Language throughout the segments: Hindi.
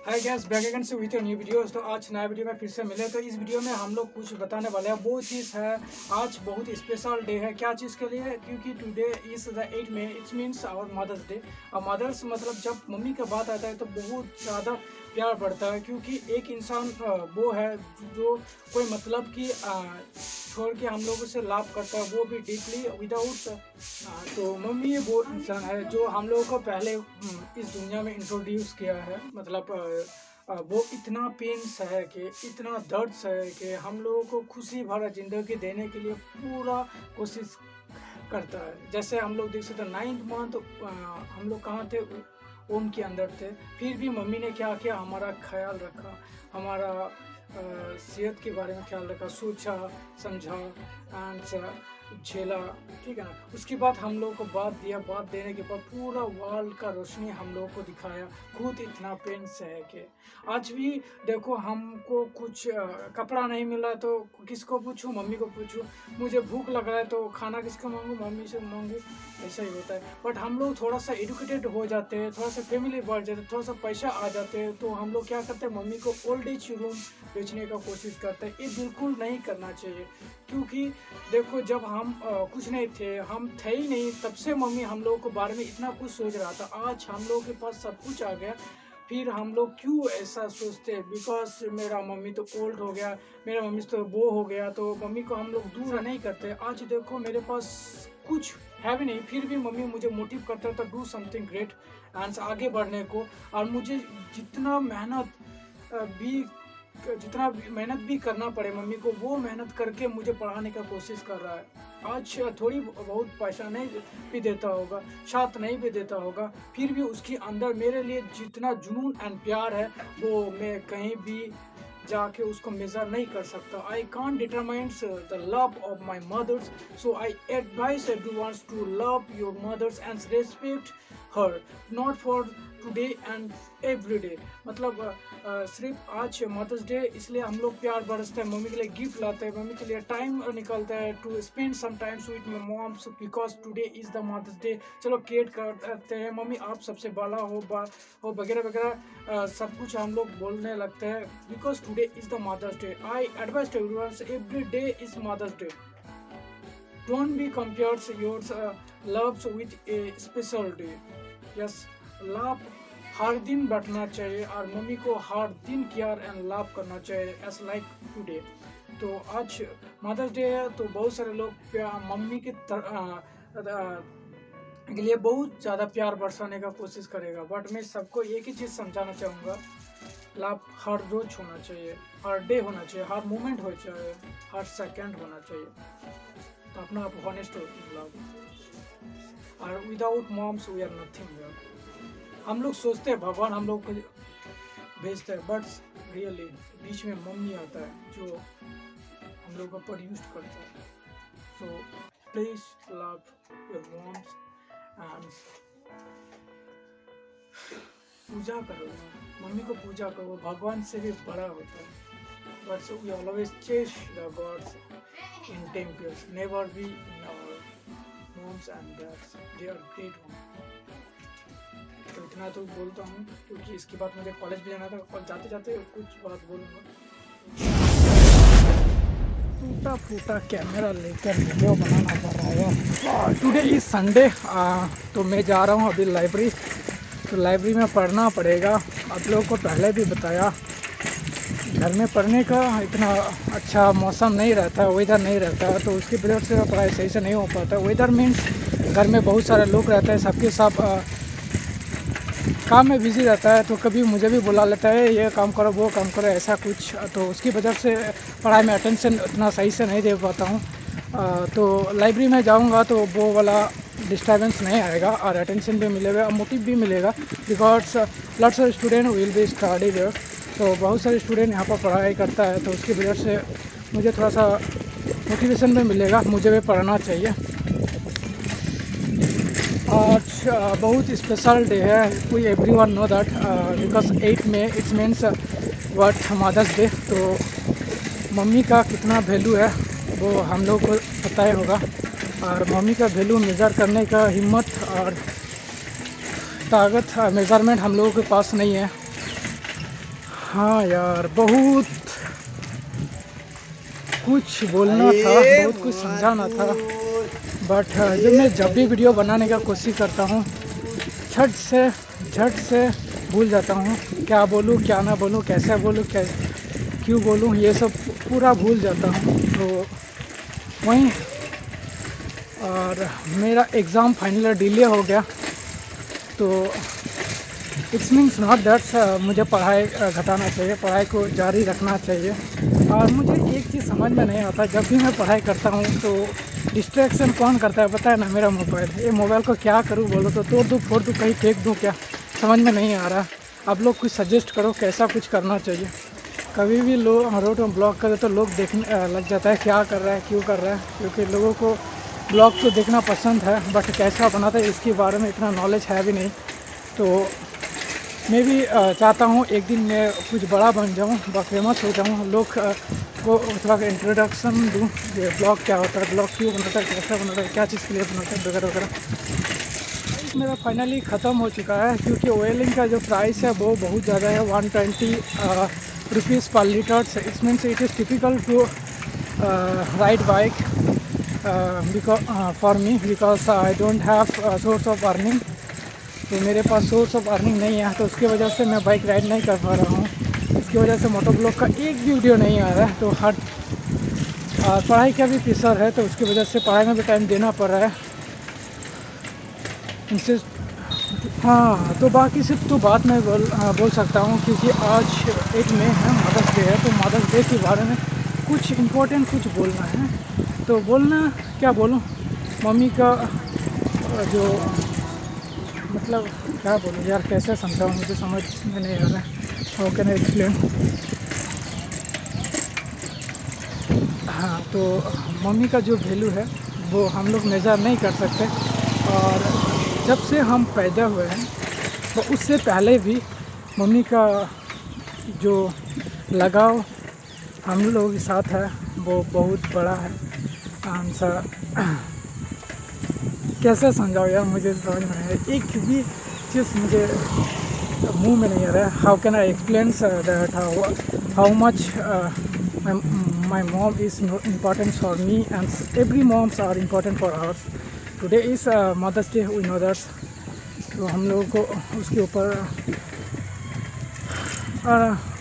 हाय गैस बैक अगेन से विथ न्यू वीडियोस। तो आज नया वीडियो में फिर से मिले। तो इस वीडियो में हम लोग कुछ बताने वाले हैं। वो चीज़ है, आज बहुत स्पेशल डे है। क्या चीज़ के लिए? क्योंकि टुडे इज़ द 8 मई, it's means our mother's day. और मदर्स मतलब जब मम्मी का बात आता है तो बहुत ज़्यादा प्यार बढ़ता है। क्योंकि एक इंसान वो है जो कोई मतलब कि छोड़ के हम लोगों से लाभ करता है, वो भी डीपली विदाउट। तो मम्मी वो इंसान है जो हम लोगों को पहले इस दुनिया में इंट्रोड्यूस किया है। मतलब वो इतना पेन सहे के, इतना दर्द सहे के हम लोगों को खुशी भरा ज़िंदगी देने के लिए पूरा कोशिश करता है। जैसे हम लोग देख सकते हैं 9th मंथ हम लोग कहाँ थे, ओम के अंदर थे। फिर भी मम्मी ने क्या किया, हमारा ख्याल रखा, हमारा सेहत के बारे में ख्याल रखा, सोचा समझा एंड झेला, ठीक है ना। उसके बाद हम लोगों को बात दिया, बात देने के बाद पूरा वर्ल्ड का रोशनी हम लोगों को दिखाया। खुद इतना पेन सह के आज भी देखो, हमको कुछ कपड़ा नहीं मिल रहा है तो किसको पूछूं? मम्मी को पूछूं। मुझे भूख लग रहा है तो खाना किसको मांगूं? मम्मी से मांगूं। ऐसा ही होता है। बट हम लोग थोड़ा सा एजुकेटेड हो जाते हैं, थोड़ा सा फैमिली बढ़ जाते हैं, थोड़ा सा पैसा आ जाते हैं, तो हम लोग क्या करते हैं, मम्मी को ओल्ड एज रूम बेचने का कोशिश करते हैं। ये बिल्कुल नहीं करना चाहिए। क्योंकि देखो, जब हम कुछ नहीं थे, हम थे ही नहीं, तब से मम्मी हम लोगों के बारे में इतना कुछ सोच रहा था। आज हम लोगों के पास सब कुछ आ गया, फिर हम लोग क्यों ऐसा सोचते हैं? बिकॉज मेरा मम्मी तो ओल्ड हो गया, मेरा मम्मी तो वो हो गया, तो मम्मी को हम लोग दूर नहीं करते। आज देखो मेरे पास कुछ है भी नहीं, फिर भी मम्मी मुझे मोटिव करता था डू समथिंग ग्रेट एंड आगे बढ़ने को। और मुझे जितना मेहनत भी करना पड़े मम्मी को, वो मेहनत करके मुझे पढ़ाने का कोशिश कर रहा है। आज थोड़ी बहुत पैसा नहीं भी देता होगा, साथ नहीं भी देता होगा, फिर भी उसके अंदर मेरे लिए जितना जुनून एंड प्यार है वो मैं कहीं भी जाके उसको मेजर नहीं कर सकता। I can't determine the love of my mothers, so I advise everyone to love your mothers and respect her, not for today and every day. मतलब सिर्फ आज मदर्स डे इसलिए हम लोग प्यार बरसते हैं, मम्मी के लिए गिफ्ट लाते हैं, मम्मी के लिए टाइम निकलता है to spend some times with my moms because today is the mother's day. चलो केट करते हैं, मम्मी आप सबसे बड़ा हो वगैरह वगैरह सब कुछ हम लोग बोलने लगते हैं because today is the mother's day. I advise to everyone every day is mother's day. Don't be compares your loves with a special day. Yes, love हर दिन बढ़ना चाहिए और मम्मी को हर दिन केयर एंड लव करना चाहिए एज लाइक टुडे। तो आज मदर्स डे है, तो बहुत सारे लोग मम्मी के लिए बहुत ज़्यादा प्यार बरसाने का कोशिश करेगा। बट मैं सबको एक ही चीज़ समझाना चाहूँगा, लव हर रोज होना चाहिए, हर डे होना चाहिए, हर मोमेंट होना चाहिए, हर सेकेंड होना चाहिए। तो अपना आप हॉनेस्ट हो लव। और without moms we are nothing. हम लोग सोचते हैं भगवान हम लोग को भेजते हैं, बट रियली बीच में मम्मी आता है जो हम लोग को प्रोड्यूस करता है। So please love your moms and पूजा करो, मम्मी को पूजा करो, भगवान से भी बड़ा होता है। But we always chase the gods in temples, never be in our moms and dads, they are great one. तो इतना तो बोलता हूँ क्योंकि इसके बाद मुझे कॉलेज भी जाना था, और जाते जाते कुछ बात बोलूँगा। टूटा फूटा कैमरा लेकर वीडियो बनाना पड़ रहा है। टुडे इज संडे, तो मैं जा रहा हूँ अभी लाइब्रेरी। तो लाइब्रेरी में पढ़ना पड़ेगा। आप लोगों को पहले भी बताया, घर में पढ़ने का इतना अच्छा मौसम नहीं रहता है, वेदर नहीं रहता है, तो उसकी वजह से पढ़ाई सही से नहीं हो पाता। वेदर मीन्स घर में बहुत सारे लोग रहते हैं, सबके सब काम में बिजी रहता है, तो कभी मुझे भी बुला लेता है, ये काम करो वो काम करो ऐसा कुछ। तो उसकी वजह से पढ़ाई में अटेंशन उतना सही से नहीं दे पाता हूँ। तो लाइब्रेरी में जाऊँगा तो वो वाला डिस्टर्बेंस नहीं आएगा और अटेंशन भी मिलेगा और मोटिव भी मिलेगा। Because lots of student will be study there. तो बहुत सारे स्टूडेंट यहाँ पर पढ़ाई करता है, तो उसकी वजह से मुझे थोड़ा सा मोटिवेशन भी मिलेगा, मुझे भी पढ़ना चाहिए। आज बहुत स्पेशल डे है, we everyone know that because 8 मई it's means what mother's day. तो मम्मी का कितना वैल्यू है वो हम लोग को पता ही होगा, और मम्मी का वैल्यू मेज़र करने का हिम्मत और ताकत मेज़रमेंट हम लोगों के पास नहीं है। हाँ यार, बहुत कुछ बोलना था, बहुत कुछ समझाना था, बट जब भी वीडियो बनाने का कोशिश करता हूँ झट से भूल जाता हूँ क्या बोलूँ क्या ना बोलूँ, कैसे बोलूँ, क्यों बोलूँ, ये सब पूरा भूल जाता हूँ। तो वहीं और मेरा एग्ज़ाम फाइनल डिले हो गया, तो इट्स मीन्स नॉट दैट मुझे पढ़ाई घटाना चाहिए, पढ़ाई को जारी रखना चाहिए। और मुझे एक चीज़ समझ में नहीं आता, जब भी मैं पढ़ाई करता हूँ तो डिस्ट्रैक्शन कौन करता है पता है ना, मेरा मोबाइल। ये मोबाइल को क्या करूँ बोलो तो तोड़ दूँ, फोड़ दूँ, कहीं फेंक दूँ, क्या समझ में नहीं आ रहा। आप लोग कुछ सजेस्ट करो कैसा कुछ करना चाहिए। कभी भी रोड में ब्लॉग करे तो लोग देखने लग जाता है क्या कर रहा है, क्यों कर रहा है, क्योंकि लोगों को ब्लॉग तो देखना पसंद है, बट कैसा बनाता है इसके बारे में इतना नॉलेज है भी नहीं। तो मैं भी चाहता हूँ एक दिन मैं कुछ बड़ा बन जाऊँ, फेमस हो जाऊँ, लोग को थोड़ा इंट्रोडक्शन दूँ ये ब्लॉग क्या होता है, ब्लॉग क्यों बनाता है, कैसा बनाता है, क्या चीज़ के लिए बनाता है, वगैरह वगैरह। मेरा फाइनली ख़त्म हो चुका है, क्योंकि ऑयलिंग का जो प्राइस है वो बहुत ज़्यादा है, 120 rupees per litre. It means it is typical to ride bike for me, because I don't have source of earning. तो मेरे पास सोर्स ऑफ अर्निंग नहीं है, तो उसकी वजह से मैं बाइक राइड नहीं कर पा रहा हूँ। इसकी वजह से मोटो ब्लॉग का एक भी वीडियो नहीं आ रहा है। तो हर पढ़ाई का भी प्रेशर है, तो उसकी वजह से पढ़ाई में भी टाइम देना पड़ रहा है इनसे। हाँ, तो बाकी सिर्फ तो बात मैं बोल सकता हूँ, क्योंकि आज 8 मई है, मदर्स डे है। तो मदर्स डे के बारे में कुछ इम्पोर्टेंट कुछ बोलना है, तो बोलना क्या बोलूँ। मम्मी का जो मतलब क्या बोलूँ यार, कैसे समझाऊँ, मुझे समझ में नहीं आ रहा है। How can I explain. हाँ, तो मम्मी का जो वैल्यू है वो हम लोग मेज़र नहीं कर सकते। और जब से हम पैदा हुए हैं तो उससे पहले भी मम्मी का जो लगाव हम लोगों के साथ है वो बहुत बड़ा है। आंसर कैसे समझाओ यार, मुझे समझ में नहीं, एक भी चीज़ मुझे मुंह में नहीं आ रहा है। How can I explain that how much my mom is important for me, and every moms are important for us. Today is Mother's Day, we know that. तो हम लोगों को उसके ऊपर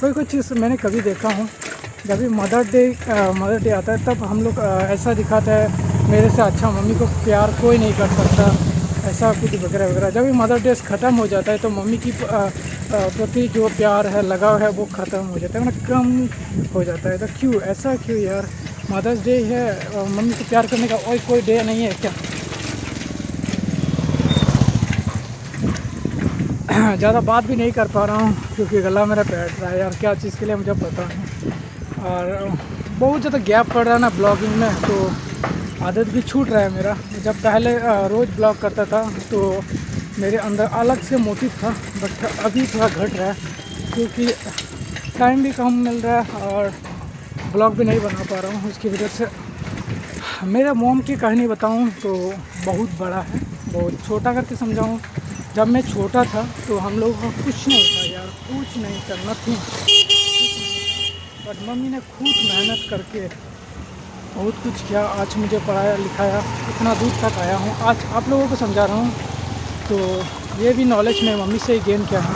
कोई चीज़ मैंने कभी देखा हूँ, जब भी मदर डे आता है तब हम लोग ऐसा दिखाता है मेरे से अच्छा मम्मी को प्यार कोई नहीं कर सकता, ऐसा कुछ वगैरह वगैरह। जब भी मदर डे ख़त्म हो जाता है तो मम्मी की प्रति जो प्यार है, लगाव है, वो ख़त्म हो जाता है, मतलब कम हो जाता है। तो क्यों ऐसा, क्यों यार? मदर्स डे है और मम्मी को प्यार करने का और कोई डे नहीं है क्या? ज़्यादा बात भी नहीं कर पा रहा हूँ क्योंकि गला मेरा बैठ रहा है यार, क्या चीज़ के लिए मुझे पता नहीं। और बहुत ज़्यादा गैप पड़ रहा है ना ब्लॉगिंग में, तो आदत भी छूट रहा है मेरा। जब पहले रोज़ ब्लॉग करता था तो मेरे अंदर अलग से मोटिव था, बट अभी थोड़ा घट रहा है क्योंकि टाइम भी कम मिल रहा है और ब्लॉग भी नहीं बना पा रहा हूँ। उसकी वजह से मेरा मॉम की कहानी बताऊँ तो बहुत बड़ा है, बहुत छोटा करके समझाऊँ। जब मैं छोटा था तो हम लोगों का कुछ नहीं था यार, कुछ नहीं करना थी, बट मम्मी ने खूब मेहनत करके बहुत कुछ किया। आज मुझे पढ़ाया लिखाया, इतना दूर तक आया हूँ, आज आप लोगों को समझा रहा हूँ। तो ये भी नॉलेज मैं मम्मी से ही गेन किया है।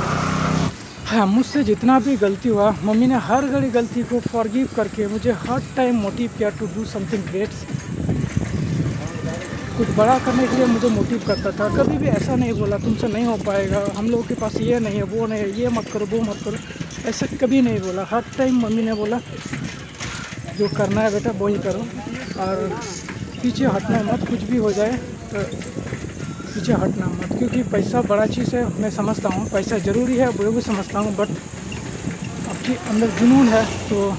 हाँ, मुझसे जितना भी गलती हुआ मम्मी ने हर घड़ी गलती को फॉरगिव करके मुझे हर टाइम मोटिव किया टू डू समथिंग ग्रेट। कुछ बड़ा करने के लिए मुझे मोटिव करता था, कभी भी ऐसा नहीं बोला तुमसे नहीं हो पाएगा, हम लोगों के पास ये नहीं है, वो नहीं है, ये मत करो, वो मत करो, ऐसा कभी नहीं बोला। हर टाइम मम्मी ने बोला जो करना है बेटा वो ही करो और पीछे हटना मत, कुछ भी हो जाए तो पीछे हटना मत, क्योंकि पैसा बड़ा चीज़ है। मैं समझता हूँ पैसा ज़रूरी है, वो भी समझता हूँ, बट आपके अंदर जुनून है तो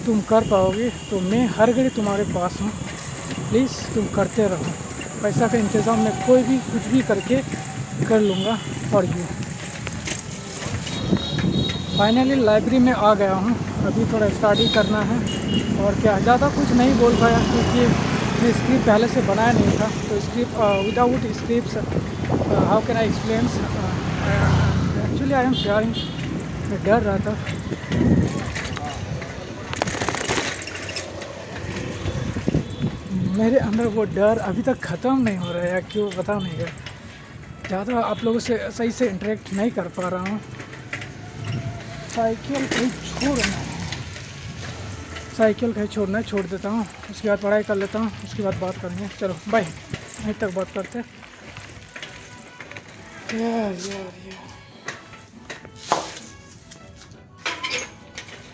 तुम कर पाओगे। तो मैं हर घड़ी तुम्हारे पास हूँ, प्लीज़ तुम करते रहो। पैसा का इंतज़ाम मैं कोई भी कुछ भी करके कर लूँगा फॉर यू। फाइनली लाइब्रेरी में आ गया हूँ, अभी थोड़ा स्टडी करना है और क्या, ज़्यादा कुछ नहीं बोल पाया क्योंकि मैं स्क्रिप्ट पहले से बनाया नहीं था। तो script without script how can I explain. Actually I am sharing मैं डर रहा था। मेरे अंदर वो डर अभी तक ख़त्म नहीं हो रहा है, क्यों पता नहीं है। ज़्यादा आप लोगों से सही से इंटरेक्ट नहीं कर पा रहा हूँ। साइकिल कहीं छोड़ना है, छोड़ देता हूँ। उसके बाद पढ़ाई कर लेता हूँ, उसके बाद बात करेंगे। चलो बाय, यहीं तक बात करते हैं। यार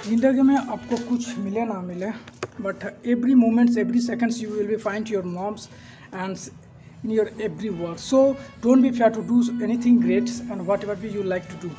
जिंदगी में आपको कुछ मिले ना मिले, but every moments, every seconds you will be find your moms and in your every work. So don't be fear to do anything great and whatever you like to do.